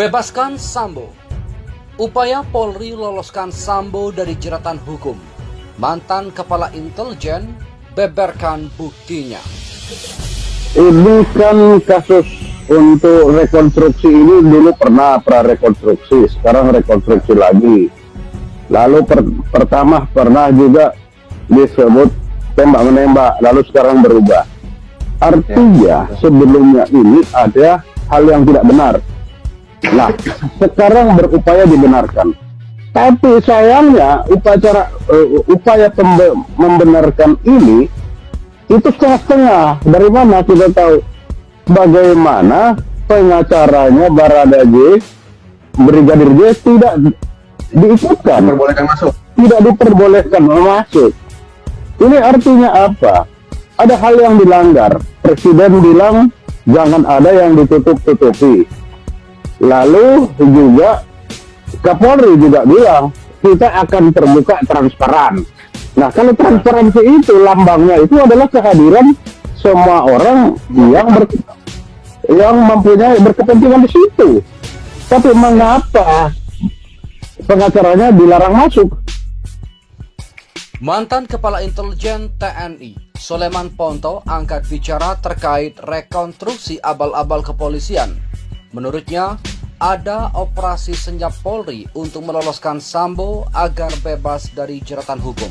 Bebaskan Sambo. Upaya Polri loloskan Sambo dari jeratan hukum. Mantan Kepala Intelijen beberkan buktinya. Ini kan kasus untuk rekonstruksi ini dulu pernah prarekonstruksi, sekarang rekonstruksi lagi. Lalu pertama pernah juga disebut tembak-menembak, lalu sekarang berubah. Artinya sebelumnya ini ada hal yang tidak benar. Nah, sekarang berupaya dibenarkan. Tapi sayangnya upaya membenarkan ini itu setengah-setengah. Dari mana kita tahu bagaimana pengacaranya Baradae, Brigadir J tidak diikutkan, tidak diperbolehkan masuk. Ini artinya apa? Ada hal yang dilanggar. Presiden bilang jangan ada yang ditutup-tutupi. Lalu juga Kapolri juga bilang kita akan terbuka transparan. Nah, kalau transparansi itu lambangnya itu adalah kehadiran semua orang yang mempunyai berkepentingan di situ. Tapi mengapa pengacaranya dilarang masuk? Mantan Kepala Intelijen TNI Soleman Ponto angkat bicara terkait rekonstruksi abal-abal kepolisian. Menurutnya, ada operasi senyap Polri untuk meloloskan Sambo agar bebas dari jeratan hukum.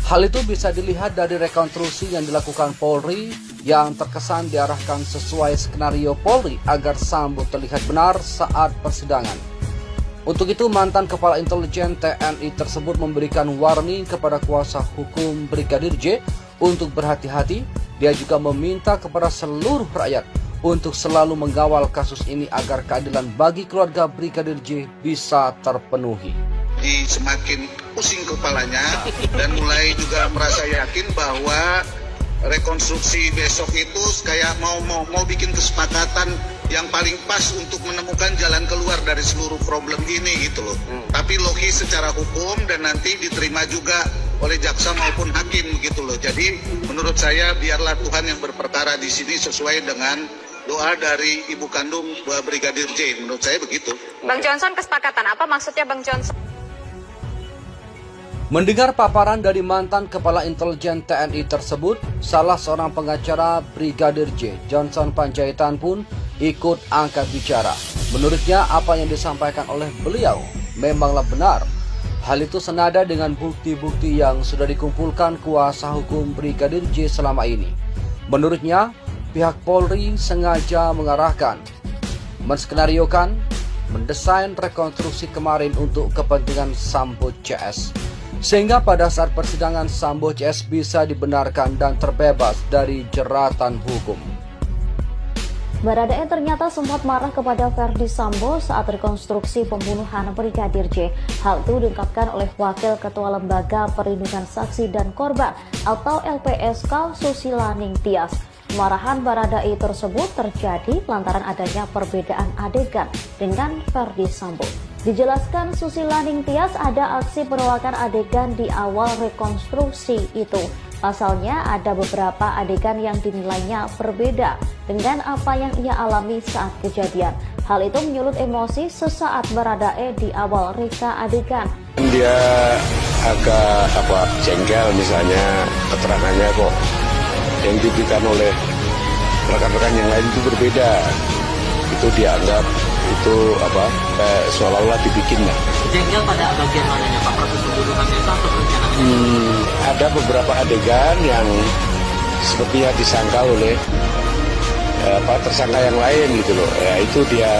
Hal itu bisa dilihat dari rekonstruksi yang dilakukan Polri yang terkesan diarahkan sesuai skenario Polri agar Sambo terlihat benar saat persidangan. Untuk itu, mantan Kepala Intelijen TNI tersebut memberikan warning kepada kuasa hukum Brigadir J untuk berhati-hati. Dia juga meminta kepada seluruh rakyat untuk selalu mengawal kasus ini agar keadilan bagi keluarga Brigadir J bisa terpenuhi. Semakin pusing kepalanya dan mulai juga merasa yakin bahwa rekonstruksi besok itu kayak mau bikin kesepakatan yang paling pas untuk menemukan jalan keluar dari seluruh problem ini gitu loh. Tapi logis secara hukum dan nanti diterima juga oleh jaksa maupun hakim gitu loh. Jadi menurut saya biarlah Tuhan yang berperkara di sini sesuai dengan doa dari ibu kandung Brigadir J. Menurut saya begitu. Bang Johnson, kesepakatan apa maksudnya Bang Johnson? Mendengar paparan dari mantan Kepala Intelijen TNI tersebut, salah seorang pengacara Brigadir J, Johnson Panjaitan pun ikut angkat bicara. Menurutnya apa yang disampaikan oleh beliau memanglah benar. Hal itu senada dengan bukti-bukti yang sudah dikumpulkan kuasa hukum Brigadir J selama ini. Menurutnya, pihak Polri sengaja mengarahkan, menskenariokan, mendesain rekonstruksi kemarin untuk kepentingan Sambo CS. Sehingga pada saat persidangan Sambo CS bisa dibenarkan dan terbebas dari jeratan hukum. Baradae ternyata sempat marah kepada Verdi Sambo saat rekonstruksi pembunuhan Brigadir J. Hal itu diungkapkan oleh Wakil Ketua Lembaga Perlindungan Saksi dan Korban atau LPSK Susilaning Tias. Kemarahan Baradae tersebut terjadi lantaran adanya perbedaan adegan dengan Verdi Sambo. Dijelaskan Susilaning Tias ada aksi penolakan adegan di awal rekonstruksi itu. Pasalnya ada beberapa adegan yang dinilainya berbeda dengan apa yang ia alami saat kejadian. Hal itu menyulut emosi sesaat Baradae di awal reka adegan. Dia agak jengkel misalnya keterangannya kok yang diberikan oleh rekan-rekan yang lain itu berbeda. Itu dianggap itu seolah-olah dibikin lah. Jengkel pada bagian mananya Pak, proses pembunuhannya itu atau perencanaannya? Ada beberapa adegan yang sepertinya disangka oleh tersangka yang lain gitu loh. Ya itu dia.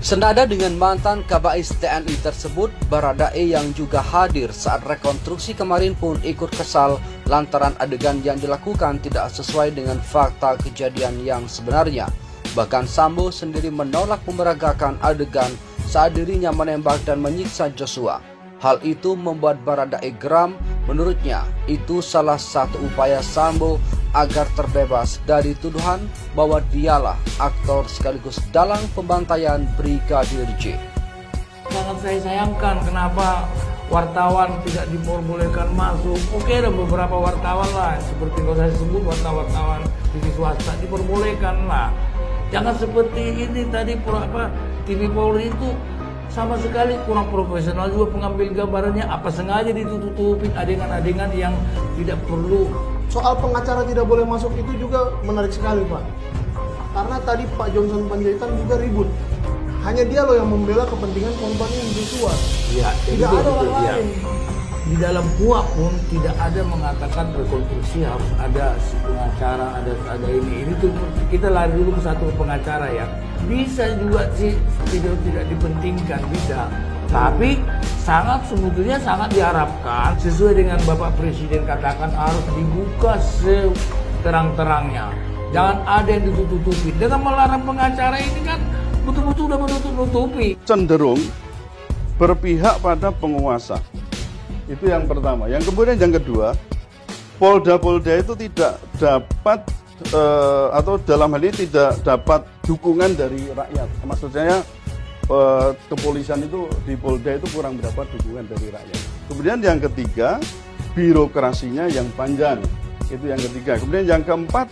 Senada dengan mantan Kabais TNI tersebut, Baradae yang juga hadir saat rekonstruksi kemarin pun ikut kesal lantaran adegan yang dilakukan tidak sesuai dengan fakta kejadian yang sebenarnya. Bahkan Sambo sendiri menolak memeragakan adegan saat dirinya menembak dan menyiksa Joshua. Hal itu membuat Baradae geram. Menurutnya, itu salah satu upaya Sambo agar terbebas dari tuduhan bahwa dialah aktor sekaligus dalang pembantaian Brigadir J. Sangat saya sayangkan kenapa wartawan tidak diperbolehkan masuk. Oke, ada beberapa wartawan lah, seperti kalau saya sebut wartawan TV swasta diperbolehkan lah. Jangan seperti ini tadi TV Polri itu sama sekali kurang profesional juga pengambil gambarannya, apa sengaja ditutupin adegan-adegan yang tidak perlu. Soal pengacara tidak boleh masuk itu juga menarik sekali, Pak. Karena tadi Pak Johnson Panjaitan juga ribut. Hanya dia loh yang membela kepentingan korban Joshua. Ya, tidak ada orang lain. Di dalam kuap pun tidak ada mengatakan rekonstruksi harus ada si pengacara, ada ini. Ini tuh kita lari dulu ke satu pengacara ya. Bisa juga sih tidak dipentingkan, bisa. Tapi sebetulnya sangat diharapkan sesuai dengan Bapak Presiden katakan harus dibuka seterang-terangnya. Jangan ada yang ditutup-tutupi. Dengan melarang pengacara ini kan betul-betul udah menutup-nutupi. Cenderung berpihak pada penguasa. Itu yang pertama. Yang kemudian yang kedua, Polda itu tidak dapat atau dalam hal ini tidak dapat dukungan dari rakyat. Maksud saya kepolisian itu di Polda itu kurang mendapat dukungan dari rakyat. Kemudian yang ketiga, birokrasinya yang panjang. Itu yang ketiga. Kemudian yang keempat,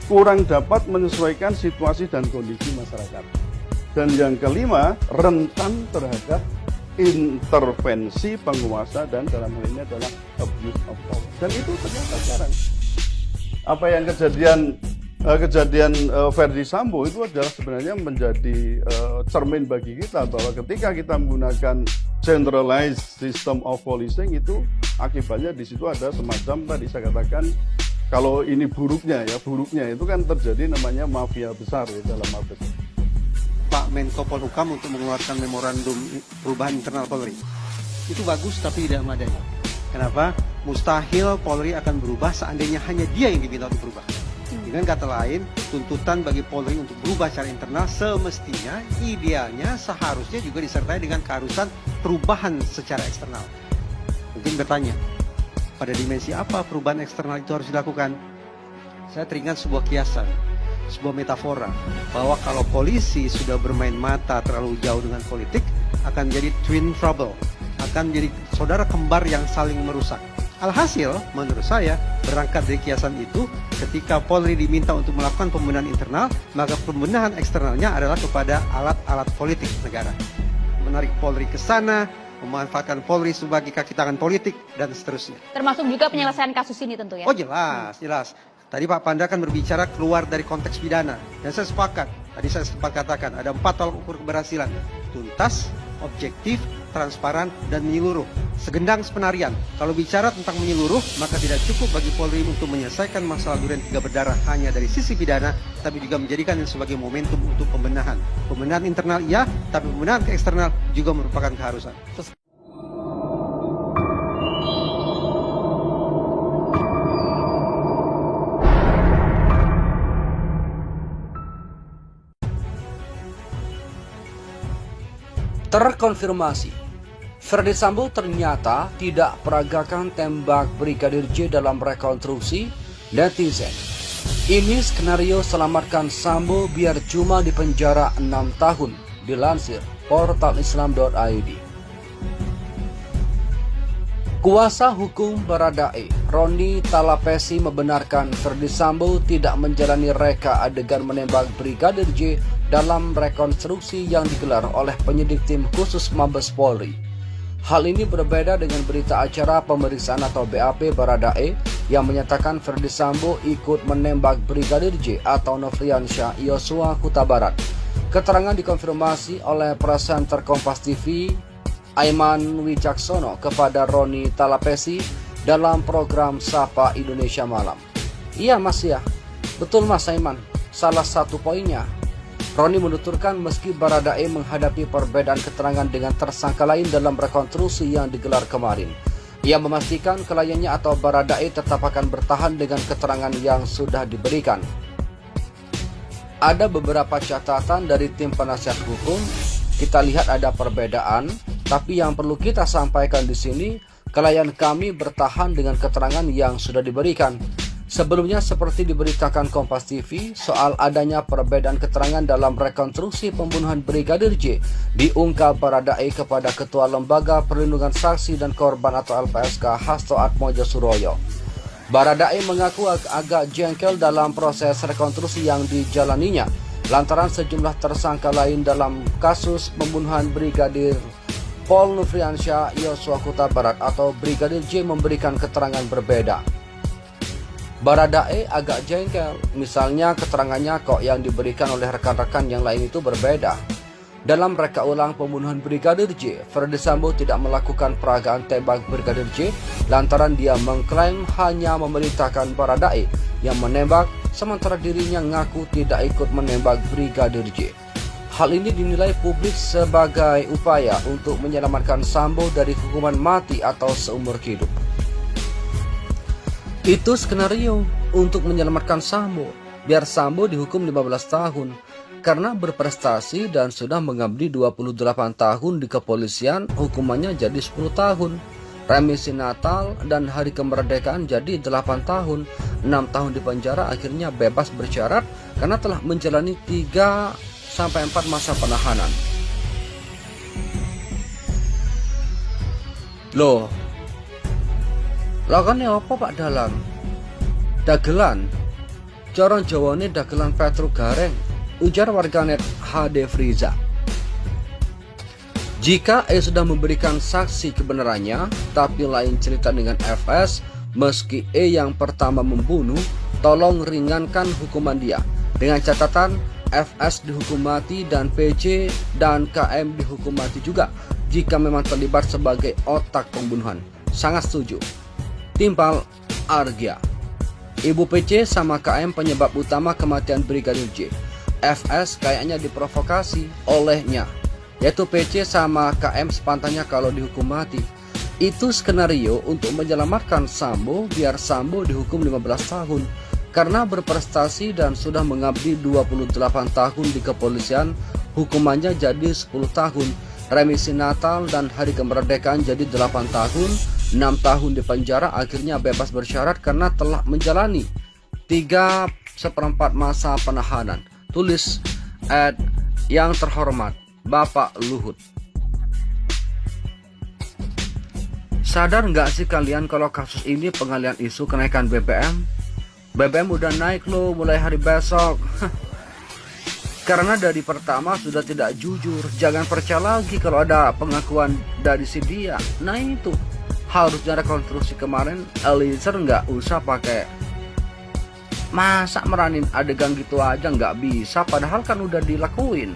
kurang dapat menyesuaikan situasi dan kondisi masyarakat. Dan yang kelima, rentan terhadap intervensi penguasa dan dalam hal ini adalah abuse of power. Dan itu ternyata sekarang. Apa yang kejadian Verdi Sambo itu adalah sebenarnya menjadi cermin bagi kita bahwa ketika kita menggunakan centralized system of policing itu akibatnya di situ ada semacam tadi saya katakan kalau ini buruknya itu kan terjadi namanya mafia besar ya dalam Mabes. Pak Menko Polhukam untuk mengeluarkan memorandum perubahan internal Polri. Itu bagus tapi tidak memadai. Kenapa? Mustahil Polri akan berubah seandainya hanya dia yang diminta untuk berubah. Dengan kata lain, tuntutan bagi Polri untuk berubah secara internal semestinya, idealnya, seharusnya juga disertai dengan keharusan perubahan secara eksternal. Mungkin bertanya, pada dimensi apa perubahan eksternal itu harus dilakukan? Saya teringat sebuah kiasan, sebuah metafora, bahwa kalau polisi sudah bermain mata terlalu jauh dengan politik, akan jadi twin trouble, akan menjadi saudara kembar yang saling merusak. Alhasil, menurut saya, berangkat dari kiasan itu, ketika Polri diminta untuk melakukan pembenahan internal, maka pembenahan eksternalnya adalah kepada alat-alat politik negara. Menarik Polri ke sana, memanfaatkan Polri sebagai kaki tangan politik, dan seterusnya. Termasuk juga penyelesaian kasus ini tentu ya? Oh jelas. Tadi Pak Panda kan berbicara keluar dari konteks pidana. Dan saya sepakat, tadi saya sempat katakan, ada 4 tolak ukur keberhasilan. Tuntas, objektif, transparan, dan menyeluruh. Segendang sepenarian. Kalau bicara tentang menyeluruh, maka tidak cukup bagi Polri untuk menyelesaikan masalah Duren 3 berdarah hanya dari sisi pidana, tapi juga menjadikannya sebagai momentum untuk pembenahan. Pembenahan internal iya, tapi pembenahan ke eksternal juga merupakan keharusan. Terkonfirmasi, Verdi Sambo ternyata tidak peragakan tembak Brigadir J dalam rekonstruksi netizen. Ini skenario selamatkan Sambo biar cuma di penjara 6 tahun, dilansir portalislam.id. Kuasa hukum Baradae, Roni Talapesi membenarkan Verdi Sambo tidak menjalani reka adegan menembak Brigadir J dalam rekonstruksi yang digelar oleh penyidik tim khusus Mabes Polri. Hal ini berbeda dengan berita acara pemeriksaan atau BAP Baradae yang menyatakan Verdi Sambo ikut menembak Brigadir J atau Nofriansyah Yosua Huta Barat. Keterangan dikonfirmasi oleh presenter Kompas TV Aiman Wicaksono kepada Roni Talapesi dalam program Sapa Indonesia Malam. Iya mas ya, betul mas Aiman, salah satu poinnya. Roni menuturkan meski Baradae menghadapi perbedaan keterangan dengan tersangka lain dalam rekonstruksi yang digelar kemarin, ia memastikan kliennya atau Baradae tetap akan bertahan dengan keterangan yang sudah diberikan. Ada beberapa catatan dari tim penasihat hukum. Kita lihat ada perbedaan, tapi yang perlu kita sampaikan di sini, klien kami bertahan dengan keterangan yang sudah diberikan. Sebelumnya seperti diberitakan Kompas TV soal adanya perbedaan keterangan dalam rekonstruksi pembunuhan Brigadir J diungkap Baradae kepada Ketua Lembaga Perlindungan Saksi dan Korban atau LPSK Hasto Atmojo Suroyo. Baradae mengaku agak jengkel dalam proses rekonstruksi yang dijalaninya lantaran sejumlah tersangka lain dalam kasus pembunuhan Brigadir Pol Nofriansyah Yosua Huta Barat atau Brigadir J memberikan keterangan berbeda. Baradae agak jengkel, misalnya keterangannya kok yang diberikan oleh rekan-rekan yang lain itu berbeda. Dalam reka ulang pembunuhan Brigadir J, Ferdi Sambo tidak melakukan peragaan tembak Brigadir J lantaran dia mengklaim hanya memerintahkan Baradae yang menembak, sementara dirinya ngaku tidak ikut menembak Brigadir J. Hal ini dinilai publik sebagai upaya untuk menyelamatkan Sambo dari hukuman mati atau seumur hidup. Itu skenario untuk menyelamatkan Sambo, biar Sambo dihukum 15 tahun. Karena berprestasi dan sudah mengabdi 28 tahun di kepolisian, hukumannya jadi 10 tahun. Remisi Natal dan hari kemerdekaan jadi 8 tahun. 6 tahun di penjara, akhirnya bebas bersyarat karena telah menjalani 3-4 masa penahanan. Loh kan apa Pak Dalang? Dagelan. Corong Jawane dagelan Petro Gareng, ujar warganet HD Friza. Jika sudah memberikan saksi kebenarannya, tapi lain cerita dengan FS, meski yang pertama membunuh, tolong ringankan hukuman dia. Dengan catatan, FS dihukum mati dan PC dan KM dihukum mati juga jika memang terlibat sebagai otak pembunuhan. Sangat setuju. Timpal Argia. Ibu PC sama KM penyebab utama kematian Brigadir J. FS kayaknya diprovokasi olehnya, yaitu PC sama KM sepantasnya kalau dihukum mati. Itu skenario untuk menyelamatkan Sambo biar Sambo dihukum 15 tahun. Karena berprestasi dan sudah mengabdi 28 tahun di kepolisian, hukumannya jadi 10 tahun. Remisi Natal dan hari kemerdekaan jadi 8 tahun, 6 tahun di penjara, akhirnya bebas bersyarat karena telah menjalani 3/4 masa penahanan. Tulis yang terhormat Bapak Luhut. Sadar nggak sih kalian kalau kasus ini pengalian isu kenaikan BBM? BBM udah naik loh mulai hari besok. Karena dari pertama sudah tidak jujur. Jangan percaya lagi kalau ada pengakuan dari si dia. Nah itu harusnya rekonstruksi kemarin Eliezer nggak usah pakai, masa meranin adegan gitu aja nggak bisa, padahal kan udah dilakuin.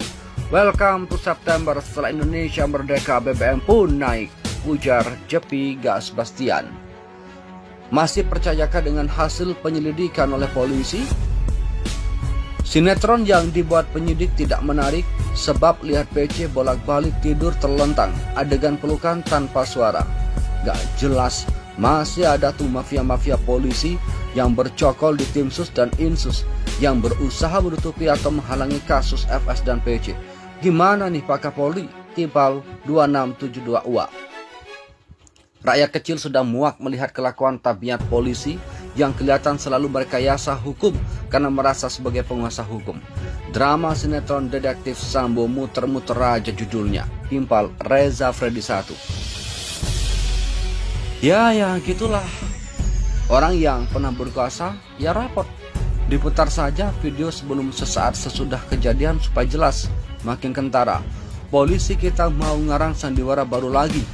Welcome to September, setelah Indonesia merdeka BBM pun naik, ujar Jepi Gas Bastian. Masih percayakah dengan hasil penyelidikan oleh polisi? Sinetron yang dibuat penyidik tidak menarik sebab lihat PC bolak-balik tidur terlentang, adegan pelukan tanpa suara. Gak jelas, masih ada tuh mafia-mafia polisi yang bercokol di tim sus dan insus yang berusaha menutupi atau menghalangi kasus FS dan PC. Gimana nih Pak Kapolri? Timpal 2672 UA. Rakyat kecil sudah muak melihat kelakuan tabiat polisi yang kelihatan selalu berkayasa hukum karena merasa sebagai penguasa hukum. Drama sinetron detektif Sambo muter-muter aja judulnya. Timpal Reza Freddy 1. Ya gitulah. Orang yang pernah berkuasa ya repot. Diputar saja video sebelum sesaat sesudah kejadian supaya jelas. Makin kentara. Polisi kita mau ngarang sandiwara baru lagi.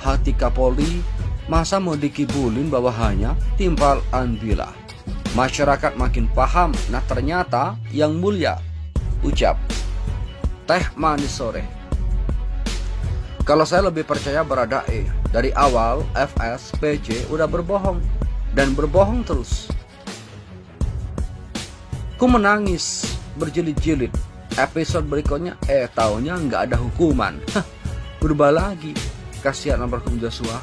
Hati Kapolri masa mau dikibulin bawahannya. Timpal Anbila. Masyarakat makin paham. Nah ternyata yang mulia, ucap Teh Manis Sore. Kalau saya lebih percaya Baradae. Dari awal FS, PC udah berbohong dan berbohong terus. Ku menangis berjilid-jilid. Episode berikutnya taunya nggak ada hukuman. Berubah lagi. Kasihan almarhum Joshua,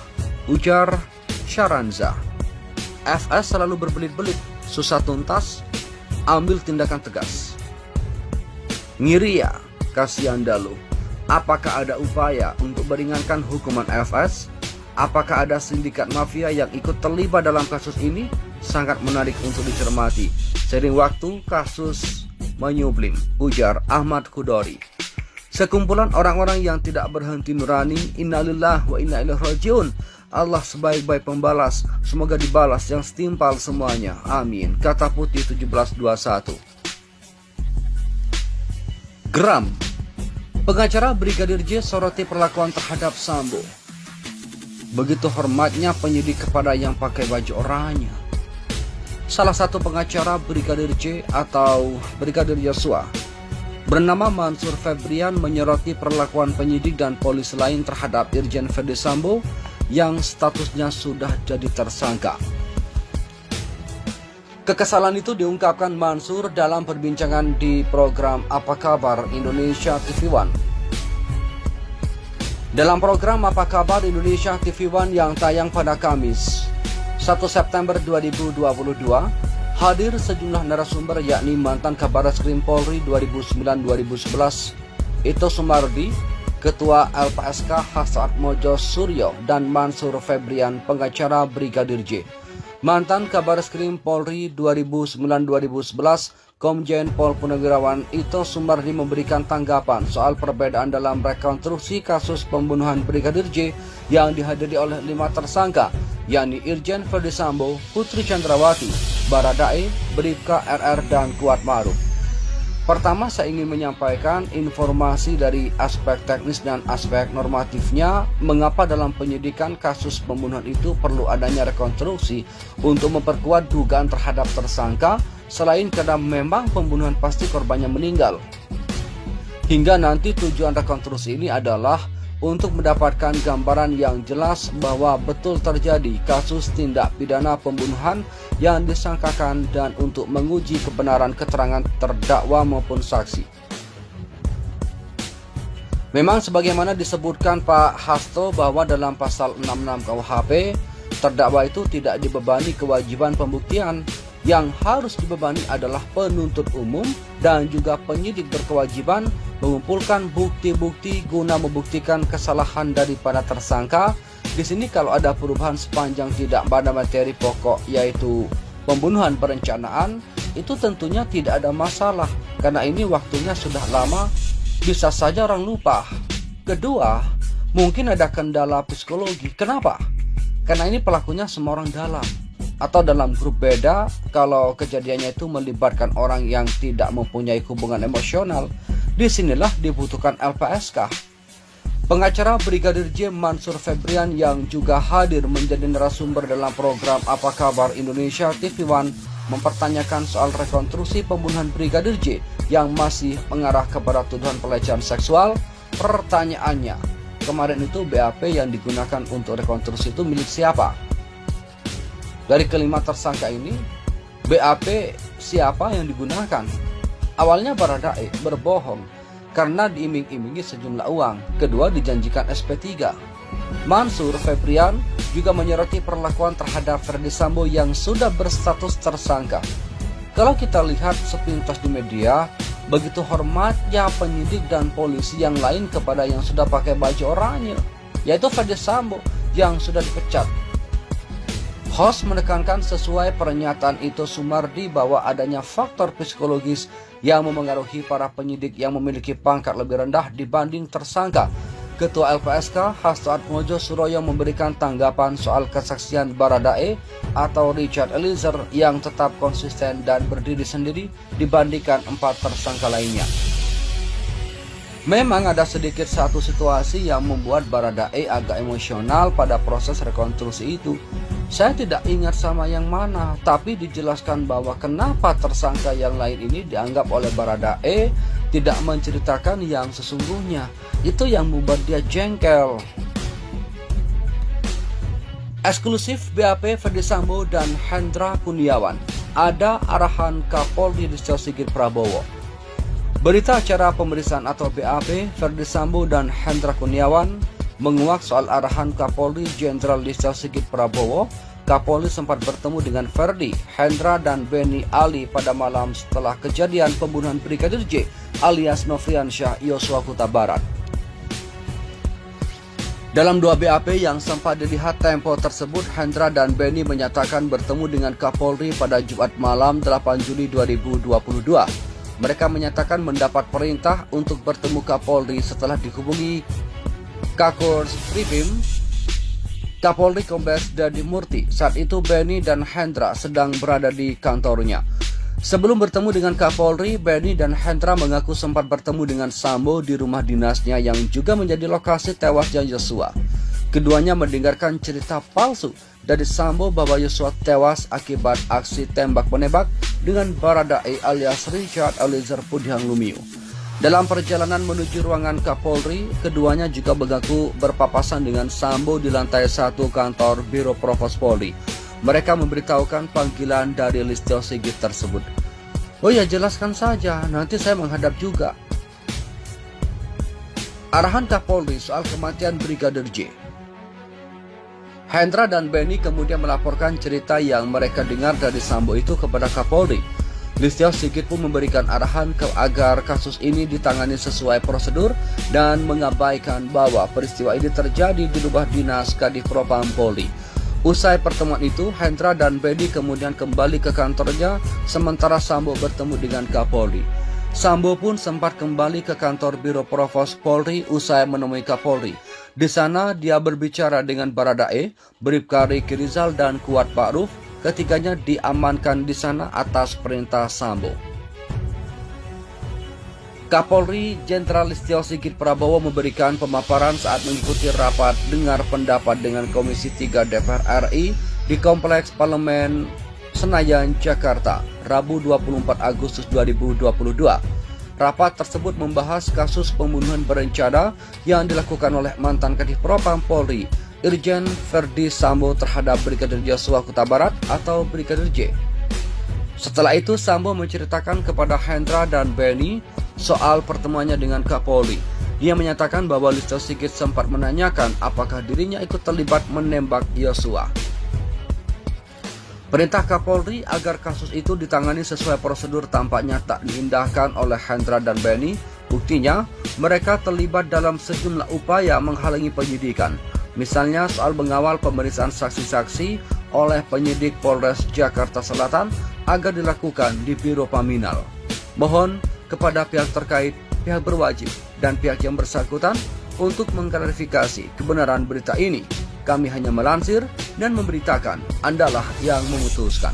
ujar Syaranza. FS selalu berbelit-belit, susah tuntas, ambil tindakan tegas. Ngiri ya, kasihan Dalu. Apakah ada upaya untuk meringankan hukuman FS? Apakah ada sindikat mafia yang ikut terlibat dalam kasus ini? Sangat menarik untuk dicermati. Seiring waktu, kasus menyublim, ujar Ahmad Khudori. Sekumpulan orang-orang yang tidak berhenti nurani. Innalillahi wa inna ilaihi rajiun. Allah sebaik-baik pembalas. Semoga dibalas yang setimpal semuanya. Amin. Kata Putih 1721. Geram, pengacara Brigadir J soroti perlakuan terhadap Sambo. Begitu hormatnya penyidik kepada yang pakai baju oranye. Salah satu pengacara Brigadir J atau Brigadir Yosua bernama Mansur Febrian menyoroti perlakuan penyidik dan polisi lain terhadap Irjen Ferdi Sambo yang statusnya sudah jadi tersangka. Kekesalan itu diungkapkan Mansur dalam perbincangan di program Apa Kabar Indonesia TV One. Dalam program Apa Kabar Indonesia TV One yang tayang pada Kamis 1 September 2022, hadir sejumlah narasumber yakni mantan Kabarreskrim Polri 2009-2011 Ito Sumardi, Ketua LPSK Hasto Atmojo Suryo, dan Mansur Febrian, pengacara Brigadir J. Mantan Kabarreskrim Polri 2009-2011 Komjen Pol Purnawirawan Ito Sumardi memberikan tanggapan soal perbedaan dalam rekonstruksi kasus pembunuhan Brigadir J yang dihadiri oleh 5 tersangka, yakni Irjen Ferdi Sambo, Putri Chandrawati, Baradae, Bribka RR, dan Kuat Ma'ruf. Pertama, saya ingin menyampaikan informasi dari aspek teknis dan aspek normatifnya mengapa dalam penyidikan kasus pembunuhan itu perlu adanya rekonstruksi untuk memperkuat dugaan terhadap tersangka selain karena memang pembunuhan pasti korbannya meninggal. Hingga nanti tujuan rekonstruksi ini adalah untuk mendapatkan gambaran yang jelas bahwa betul terjadi kasus tindak pidana pembunuhan yang disangkakan dan untuk menguji kebenaran keterangan terdakwa maupun saksi. Memang sebagaimana disebutkan Pak Hasto bahwa dalam pasal 66 KUHP, terdakwa itu tidak dibebani kewajiban pembuktian. Yang harus dibebani adalah penuntut umum dan juga penyidik berkewajiban mengumpulkan bukti-bukti guna membuktikan kesalahan daripada tersangka. Di sini kalau ada perubahan sepanjang tidak pada materi pokok yaitu pembunuhan perencanaan, itu tentunya tidak ada masalah karena ini waktunya sudah lama, bisa saja orang lupa. Kedua, mungkin ada kendala psikologi. Kenapa? Karena ini pelakunya semua orang dalam atau dalam grup beda. Kalau kejadiannya itu melibatkan orang yang tidak mempunyai hubungan emosional, disinilah dibutuhkan LPSK. Pengacara Brigadir J Mansur Febrian yang juga hadir menjadi narasumber dalam program Apa Kabar Indonesia TV One mempertanyakan soal rekonstruksi pembunuhan Brigadir J yang masih mengarah kepada tuduhan pelecehan seksual. Pertanyaannya, kemarin itu BAP yang digunakan untuk rekonstruksi itu milik siapa? Dari kelima tersangka ini, BAP siapa yang digunakan? Awalnya Baradae berbohong karena diiming-imingi sejumlah uang. Kedua, dijanjikan SP3. Mansur Febrian juga menyoroti perlakuan terhadap Ferdi Sambo yang sudah berstatus tersangka. Kalau kita lihat sepintas di media, begitu hormatnya penyidik dan polisi yang lain kepada yang sudah pakai baju oranye, yaitu Ferdi Sambo yang sudah dipecat. Host menekankan sesuai pernyataan Ito Sumardi bahwa adanya faktor psikologis yang memengaruhi para penyidik yang memiliki pangkat lebih rendah dibanding tersangka. Ketua LPSK Hasto Atmojo Suryo memberikan tanggapan soal kesaksian Baradae atau Richard Eliezer yang tetap konsisten dan berdiri sendiri dibandingkan 4 tersangka lainnya. Memang ada sedikit satu situasi yang membuat Baradae agak emosional pada proses rekonstruksi itu. Saya tidak ingat sama yang mana, tapi dijelaskan bahwa kenapa tersangka yang lain ini dianggap oleh Baradae tidak menceritakan yang sesungguhnya. Itu yang membuat dia jengkel. Eksklusif BAP Ferdi Sambo dan Hendra Kurniawan. Ada arahan Kapolri Listio Sigit Prabowo. Berita acara pemeriksaan atau BAP Ferdi Sambo dan Hendra Kurniawan menguak soal arahan Kapolri Jenderal Listio Sigit Prabowo. Kapolri sempat bertemu dengan Ferdi, Hendra, dan Benny Ali pada malam setelah kejadian pembunuhan Brigadir J alias Nofriansyah Yosua Huta Barat. Dalam 2 BAP yang sempat dilihat Tempo tersebut, Hendra dan Benny menyatakan bertemu dengan Kapolri pada Jumat malam 8 Juli 2022. Mereka menyatakan mendapat perintah untuk bertemu Kapolri setelah dihubungi Kakors Pripim Kapolri Kombes Dadi Murti. Saat itu Benny dan Hendra sedang berada di kantornya. Sebelum bertemu dengan Kapolri, Benny dan Hendra mengaku sempat bertemu dengan Sambo di rumah dinasnya yang juga menjadi lokasi tewasnya Yosua. Keduanya mendengarkan cerita palsu dari Sambo bahwa Yosua tewas akibat aksi tembak-menembak dengan Baradae alias Richard Eliezer Pudihang Lumiu. Dalam perjalanan menuju ruangan Kapolri, keduanya juga mengaku berpapasan dengan Sambo di lantai 1 kantor Biro Provos Polri. Mereka memberitahukan panggilan dari Listio Sigit tersebut. Oh ya, jelaskan saja, nanti saya menghadap juga. Arahan Kapolri soal kematian Brigadir J. Hendra dan Benny kemudian melaporkan cerita yang mereka dengar dari Sambo itu kepada Kapolri. Listio Sigit pun memberikan arahan agar kasus ini ditangani sesuai prosedur dan mengabaikan bahwa peristiwa ini terjadi di rumah dinas Kadif Propam Polri. Usai pertemuan itu, Hendra dan Benny kemudian kembali ke kantornya, sementara Sambo bertemu dengan Kapolri. Sambo pun sempat kembali ke kantor Biro Provos Polri usai menemui Kapolri. Di sana dia berbicara dengan Baradae, Bribka Riki Rizal dan Kuat Ma'ruf. Ketiganya diamankan di sana atas perintah Sambo. Kapolri Jenderal Listio Sigit Prabowo memberikan pemaparan saat mengikuti rapat dengar pendapat dengan Komisi 3 DPR RI di Kompleks Parlemen Senayan, Jakarta, Rabu 24 Agustus 2022. Rapat tersebut membahas kasus pembunuhan berencana yang dilakukan oleh mantan Kadif Propam Polri, Irjen Verdi Sambo terhadap Brigadir Yosua Huta Barat atau Brigadir J. Setelah itu, Sambo menceritakan kepada Hendra dan Benny soal pertemuannya dengan Kapolri. Dia menyatakan bahwa Listio Sigit sempat menanyakan apakah dirinya ikut terlibat menembak Yosua. Perintah Kapolri agar kasus itu ditangani sesuai prosedur tampaknya tak diindahkan oleh Hendra dan Benny. Buktinya, mereka terlibat dalam sejumlah upaya menghalangi penyidikan. Misalnya soal mengawal pemeriksaan saksi-saksi oleh penyidik Polres Jakarta Selatan agar dilakukan di Biro Paminal. Mohon kepada pihak terkait, pihak berwajib, dan pihak yang bersangkutan untuk mengklarifikasi kebenaran berita ini. Kami hanya melansir dan memberitakan, Andalah yang memutuskan.